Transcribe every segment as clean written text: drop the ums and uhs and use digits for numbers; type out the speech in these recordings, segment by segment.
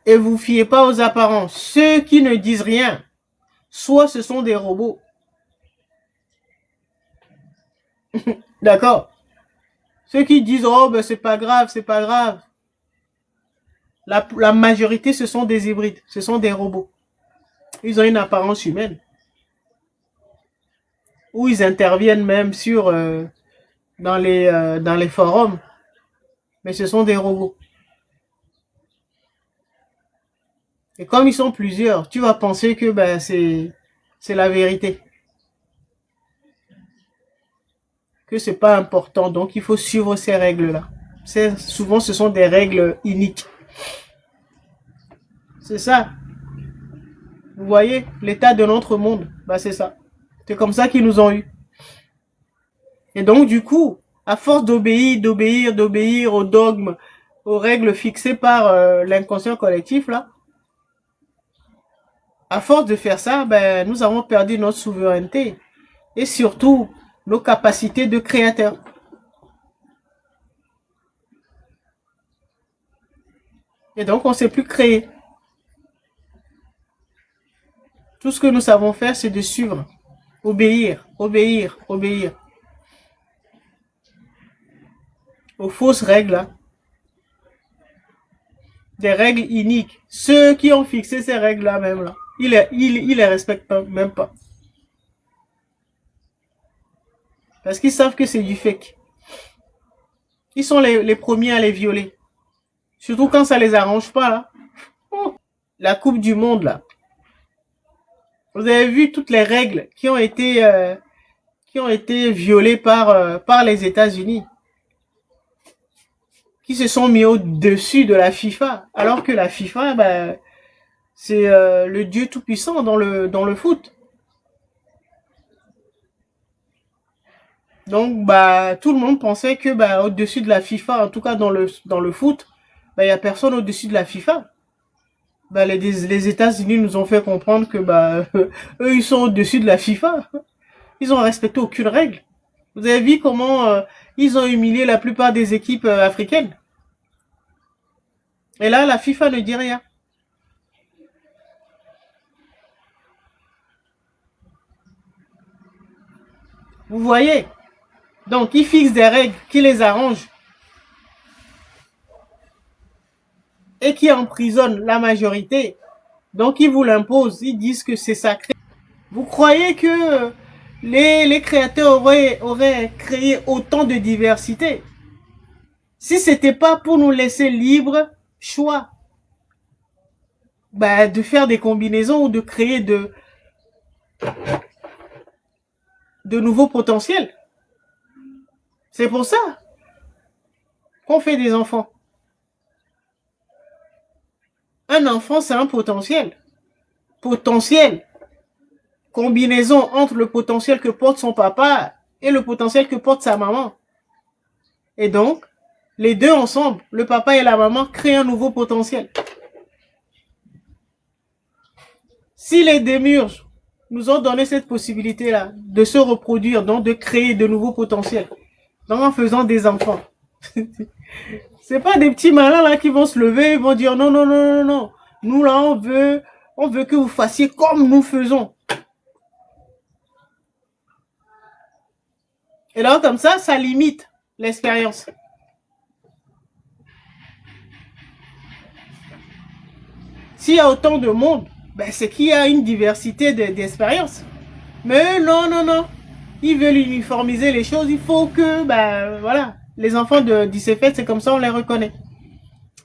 Et vous fiez pas aux apparences. Ceux qui ne disent rien, soit ce sont des robots. D'accord? Ceux qui disent, oh, ben c'est pas grave, c'est pas grave. La majorité, ce sont des hybrides, ce sont des robots. Ils ont une apparence humaine. Ou ils interviennent même dans les forums, mais ce sont des robots. Et comme ils sont plusieurs, tu vas penser que ben, c'est la vérité, que c'est pas important, donc il faut suivre ces règles-là. Souvent, ce sont des règles iniques. C'est ça. Vous voyez, l'état de notre monde, bah c'est ça. C'est comme ça qu'ils nous ont eu. Et donc, du coup, à force d'obéir aux dogmes, aux règles fixées par l'inconscient collectif, là, à force de faire ça, ben, nous avons perdu notre souveraineté et surtout nos capacités de créateur. Et donc, on ne sait plus créer. Tout ce que nous savons faire, c'est de suivre, obéir aux fausses règles, là, des règles iniques. Ceux qui ont fixé ces règles-là même, là, ils les respectent même pas. Parce qu'ils savent que c'est du fake. Ils sont les premiers à les violer. Surtout quand ça les arrange pas, là. Oh, la Coupe du Monde, là. Vous avez vu toutes les règles qui ont été violées par les États-Unis, qui se sont mis au-dessus de la FIFA, alors que la FIFA, ben, c'est le dieu tout-puissant dans le foot. Donc, bah, tout le monde pensait que, bah, au-dessus de la FIFA, en tout cas dans le foot, bah, il y a personne au-dessus de la FIFA. Bah, les États-Unis nous ont fait comprendre que, bah, eux, ils sont au-dessus de la FIFA. Ils ont respecté aucune règle. Vous avez vu comment ils ont humilié la plupart des équipes africaines. Et là, la FIFA ne dit rien. Vous voyez? Donc, ils fixent des règles qui les arrangent et qui emprisonnent la majorité. Donc, ils vous l'imposent. Ils disent que c'est sacré. Vous croyez que les créateurs auraient créé autant de diversité si c'était pas pour nous laisser libre choix, bah, de faire des combinaisons ou de créer de nouveaux potentiels. C'est pour ça qu'on fait des enfants. Un enfant, c'est un potentiel. Potentiel. Combinaison entre le potentiel que porte son papa et le potentiel que porte sa maman. Et donc, les deux ensemble, le papa et la maman, créent un nouveau potentiel. Si les démiurges nous ont donné cette possibilité-là de se reproduire, donc de créer de nouveaux potentiels, donc en faisant des enfants, c'est pas des petits malins là qui vont se lever et vont dire non, non, non, non, non, nous là on veut que vous fassiez comme nous faisons. Et là comme ça limite l'expérience. S'il y a autant de monde, ben c'est qu'il y a une diversité d'expériences. Mais non, non, non. Ils veulent uniformiser les choses. Il faut que, ben voilà, les enfants d'Issefet, c'est comme ça on les reconnaît.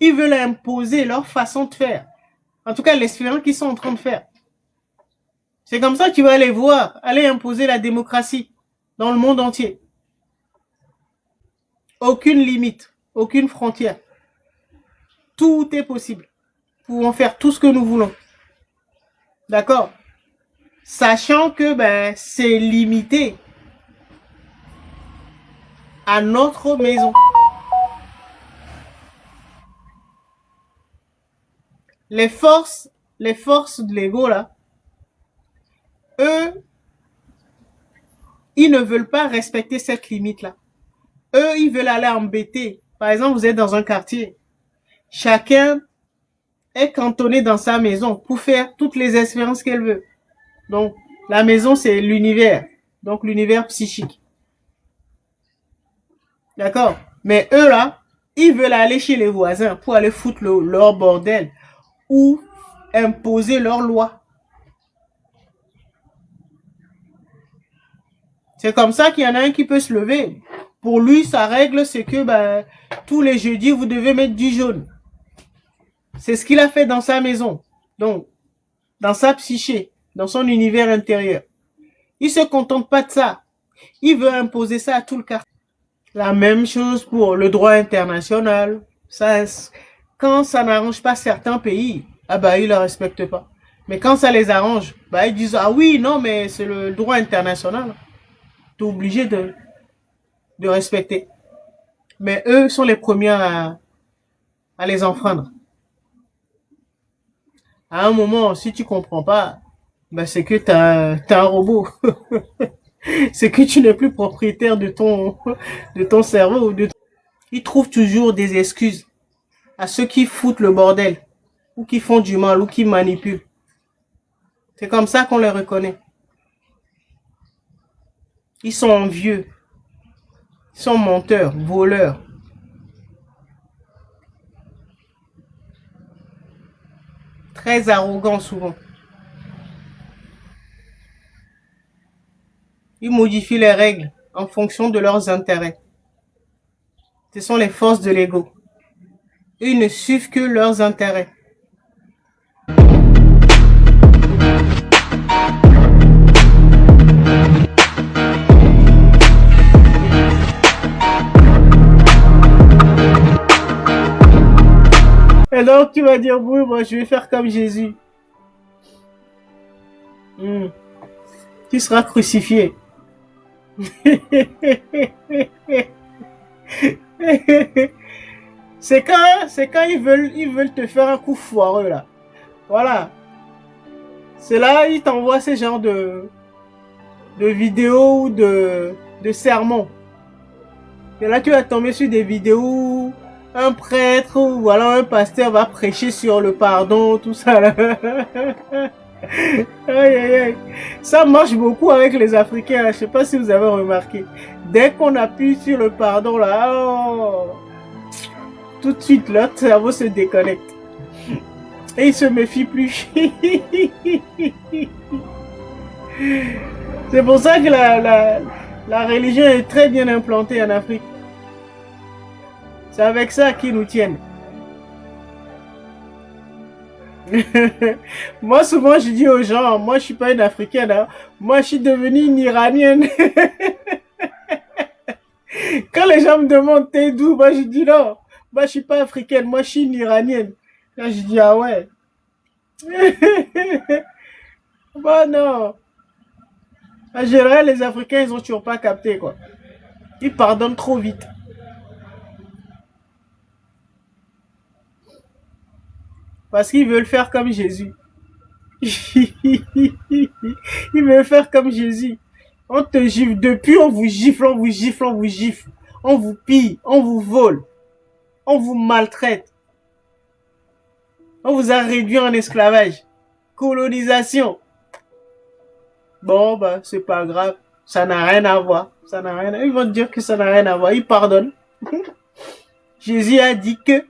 Ils veulent imposer leur façon de faire. En tout cas, l'expérience qu'ils sont en train de faire. C'est comme ça que tu vas aller voir, aller imposer la démocratie dans le monde entier. Aucune limite, aucune frontière. Tout est possible. Nous pouvons faire tout ce que nous voulons. D'accord? Sachant que ben, c'est limité à notre maison. Les forces de l'ego là, eux, ils ne veulent pas respecter cette limite là. Eux, ils veulent aller embêter. Par exemple, vous êtes dans un quartier. Chacun est cantonnée dans sa maison pour faire toutes les expériences qu'elle veut. Donc, la maison, c'est l'univers. Donc, l'univers psychique. D'accord? Mais eux, là, ils veulent aller chez les voisins pour aller foutre leur bordel ou imposer leurs lois. C'est comme ça qu'il y en a un qui peut se lever. Pour lui, sa règle, c'est que ben, tous les jeudis, vous devez mettre du jaune. C'est ce qu'il a fait dans sa maison. Donc, dans sa psyché, dans son univers intérieur. Il ne se contente pas de ça. Il veut imposer ça à tout le quartier. La même chose pour le droit international. Ça, quand ça n'arrange pas certains pays, ah bah ils ne le respectent pas. Mais quand ça les arrange, bah ils disent ah oui, non, mais c'est le droit international. Tu es obligé de respecter. Mais eux sont les premiers à les enfreindre. À un moment, si tu comprends pas, bah c'est que t'as un robot. C'est que tu n'es plus propriétaire de ton cerveau. Ils trouvent toujours des excuses à ceux qui foutent le bordel, ou qui font du mal, ou qui manipulent. C'est comme ça qu'on les reconnaît. Ils sont envieux, ils sont menteurs, voleurs, très arrogants souvent. Ils modifient les règles en fonction de leurs intérêts. Ce sont les forces de l'ego. Ils ne suivent que leurs intérêts. Et donc tu vas dire, oui, moi je vais faire comme Jésus. Tu seras crucifié. C'est quand ils veulent te faire un coup foireux là. Voilà. C'est là, ils t'envoient ce genre de vidéos ou de sermons. Et là, tu vas tomber sur des vidéos où un prêtre ou voilà, un pasteur va prêcher sur le pardon, tout ça là. Aïe, aïe, aïe. Ça marche beaucoup avec les Africains. Je sais pas si vous avez remarqué. Dès qu'on appuie sur le pardon là, oh, tout de suite leur cerveau se déconnecte. Et ils se méfient plus. C'est pour ça que la religion est très bien implantée en Afrique. C'est avec ça qu'ils nous tiennent. Moi, souvent, je dis aux gens, moi, je suis pas une Africaine. Hein. Moi, je suis devenue une Iranienne. Quand les gens me demandent, t'es d'où? Moi, je dis non. Moi, je suis pas africaine. Moi, je suis une Iranienne. Là, je dis, ah ouais. Bah non. En général, les Africains, ils ont toujours pas capté, quoi. Ils pardonnent trop vite. Parce qu'ils veulent faire comme Jésus. Ils veulent faire comme Jésus. On te gifle. Depuis, on vous gifle, on vous gifle, on vous gifle. On vous pille, on vous vole. On vous maltraite. On vous a réduit en esclavage. Colonisation. Bon, bah, c'est pas grave. Ça n'a rien à voir. Ça n'a rien à... Ils vont te dire que ça n'a rien à voir. Ils pardonnent. Jésus a dit que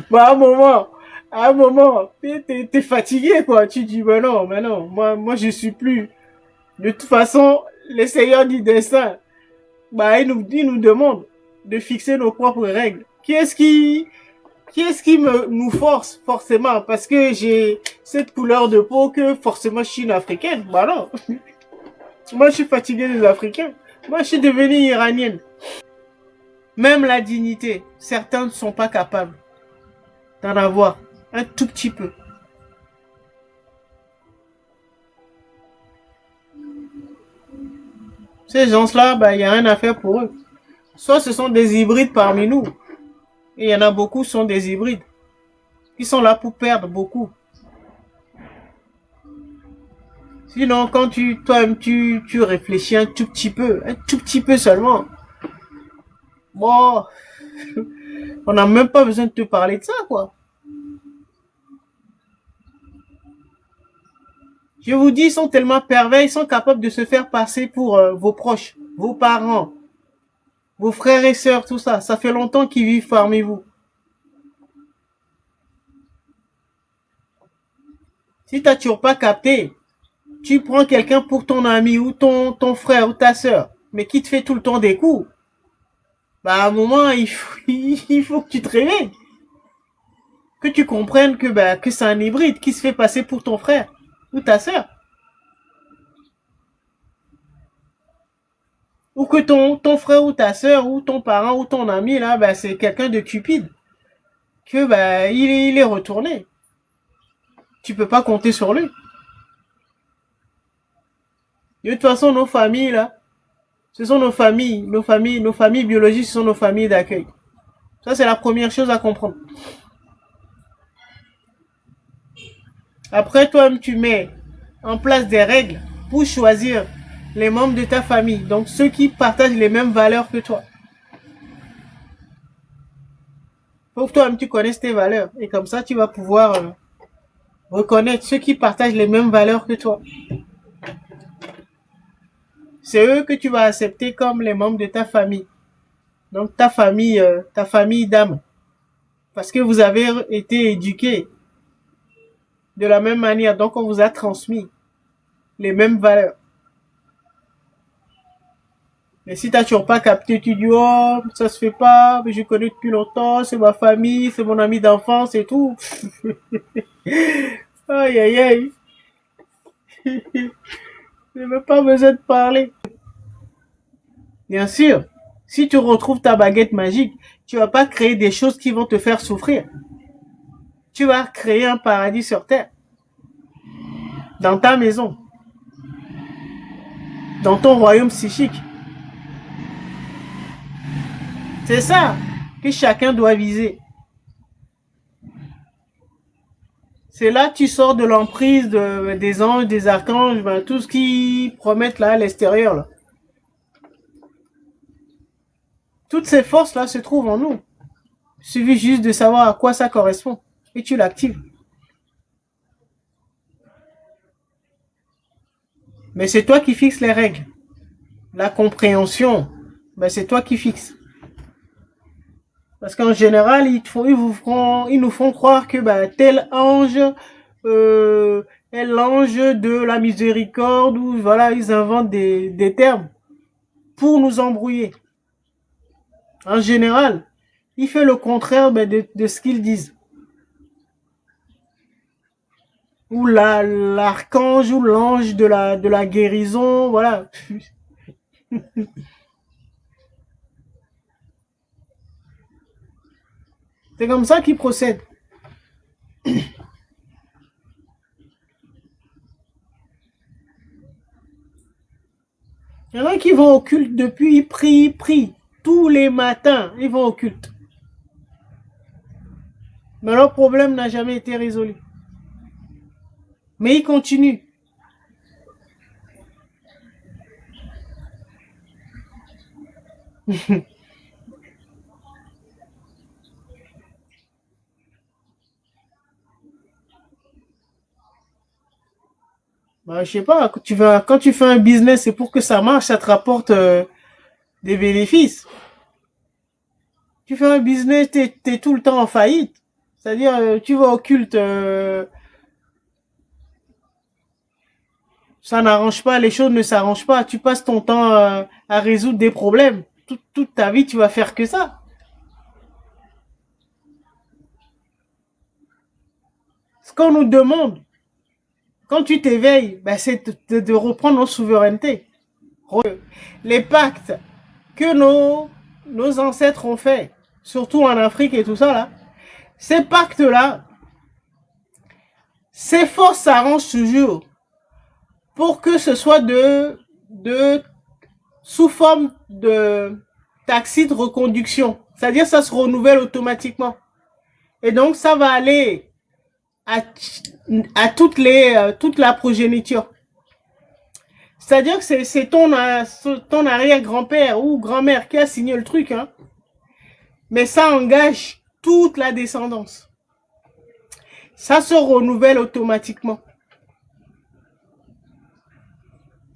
bon, à un moment, t'es fatigué, quoi. Tu dis, mais non, moi, je suis plus. De toute façon, le Seigneur du destin, bah, il nous demande de fixer nos propres règles. Qui est-ce qui nous force, forcément? Parce que j'ai cette couleur de peau que forcément je suis une Africaine. Bah non. Moi, je suis fatigué des Africains. Moi, je suis devenue iranienne. Même la dignité, certains ne sont pas capables d'en avoir un tout petit peu. Ces gens-là, bah, il n'y a rien à faire pour eux. Soit ce sont des hybrides parmi nous, et il y en a beaucoup qui sont des hybrides, qui sont là pour perdre beaucoup. Sinon, quand toi-même tu réfléchis un tout petit peu seulement, Bon, on n'a même pas besoin de te parler de ça, quoi. Je vous dis, ils sont tellement pervers, ils sont capables de se faire passer pour vos proches, vos parents, vos frères et sœurs, tout ça. Ça fait longtemps qu'ils vivent parmi vous. Si t'as toujours pas capté, tu prends quelqu'un pour ton ami ou ton frère ou ta sœur, mais qui te fait tout le temps des coups, bah à un moment, il faut que tu te réveilles. Que tu comprennes que c'est un hybride qui se fait passer pour ton frère ou ta sœur. Ou que ton frère ou ta sœur ou ton parent ou ton ami, là, bah, c'est quelqu'un de cupide. Que bah, il est retourné. Tu peux pas compter sur lui. De toute façon, nos familles, là, ce sont nos familles biologiques, ce sont nos familles d'accueil. Ça, c'est la première chose à comprendre. Après, toi, tu mets en place des règles pour choisir les membres de ta famille. Donc, ceux qui partagent les mêmes valeurs que toi. Faut que toi-même, tu connaisses tes valeurs. Et comme ça, tu vas pouvoir reconnaître ceux qui partagent les mêmes valeurs que toi. C'est eux que tu vas accepter comme les membres de ta famille. Donc, ta famille d'âme. Parce que vous avez été éduqués de la même manière. Donc, on vous a transmis les mêmes valeurs. Mais si t'as toujours pas capté, tu dis, oh, ça se fait pas, mais je connais depuis longtemps, c'est ma famille, c'est mon ami d'enfance et tout. Aïe, aïe, aïe. Je n'ai pas besoin de parler. Bien sûr, si tu retrouves ta baguette magique, tu vas pas créer des choses qui vont te faire souffrir. Tu vas créer un paradis sur terre, dans ta maison, dans ton royaume psychique. C'est ça que chacun doit viser. C'est là que tu sors de l'emprise des anges, des archanges, ben, tout ce qui promettent là à l'extérieur. Là. Toutes ces forces-là se trouvent en nous. Il suffit juste de savoir à quoi ça correspond. Et tu l'actives. Mais c'est toi qui fixes les règles. La compréhension, ben, c'est toi qui fixes. Parce qu'en général, ils nous font croire que ben, tel ange euh, est l'ange de la miséricorde, ou voilà, ils inventent des termes pour nous embrouiller. En général, il fait le contraire ben, de ce qu'ils disent. Ou l'archange ou l'ange de la guérison, voilà. C'est comme ça qu'ils procèdent. Il y en a qui vont au culte depuis, ils prient. Tous les matins, ils vont au culte. Mais leur problème n'a jamais été résolu. Mais ils continuent. Bah, je sais pas, quand tu fais un business, c'est pour que ça marche, ça te rapporte des bénéfices. Tu fais un business, t'es tout le temps en faillite. C'est-à-dire, tu vas au culte, ça n'arrange pas, les choses ne s'arrangent pas. Tu passes ton temps à résoudre des problèmes. Toute ta vie, tu vas faire que ça. Ce qu'on nous demande, quand tu t'éveilles, ben, c'est de reprendre notre souveraineté. Les pactes que nos ancêtres ont faits, surtout en Afrique et tout ça, là, ces pactes-là, ces forces s'arrangent toujours pour que ce soit de sous forme de taxi de reconduction. C'est-à-dire ça se renouvelle automatiquement. Et donc ça va aller à, à toute la progéniture. C'est-à-dire que c'est ton arrière-grand-père ou grand-mère qui a signé le truc. Hein. Mais ça engage toute la descendance. Ça se renouvelle automatiquement.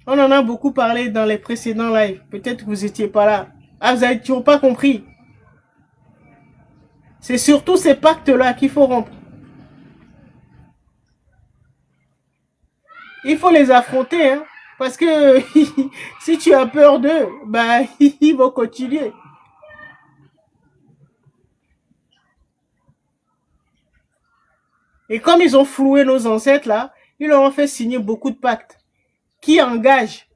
On en a beaucoup parlé dans les précédents lives. Peut-être que vous n'étiez pas là. Ah, vous n'avez toujours pas compris. C'est surtout ces pactes-là qu'il faut rompre. Il faut les affronter, hein, parce que si tu as peur d'eux, bah, ils vont continuer. Et comme ils ont floué nos ancêtres là, ils leur ont fait signer beaucoup de pactes qui engagent,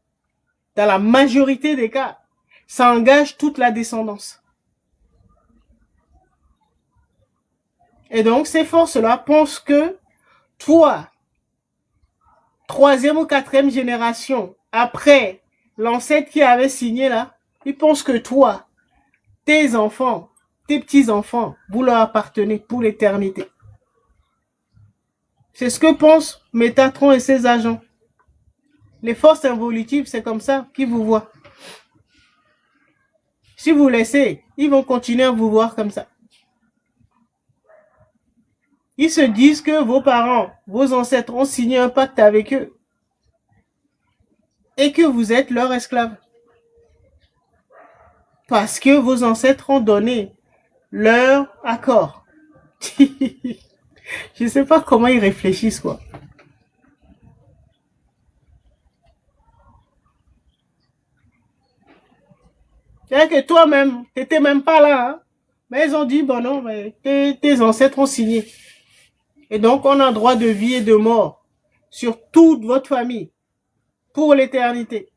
dans la majorité des cas, ça engage toute la descendance. Et donc ces forces-là pensent que toi, troisième ou quatrième génération, après l'ancêtre qui avait signé là, ils pensent que toi, tes enfants, tes petits-enfants, vous leur appartenez pour l'éternité. C'est ce que pensent Métatron et ses agents. Les forces involutives, c'est comme ça qu'ils vous voient. Si vous laissez, ils vont continuer à vous voir comme ça. Ils se disent que vos parents, vos ancêtres ont signé un pacte avec eux et que vous êtes leurs esclaves. Parce que vos ancêtres ont donné leur accord. Je ne sais pas comment ils réfléchissent, quoi. C'est-à-dire que toi-même, tu n'étais même pas là, hein? Mais ils ont dit, bon non, mais tes ancêtres ont signé. Et donc, on a droit de vie et de mort sur toute votre famille pour l'éternité.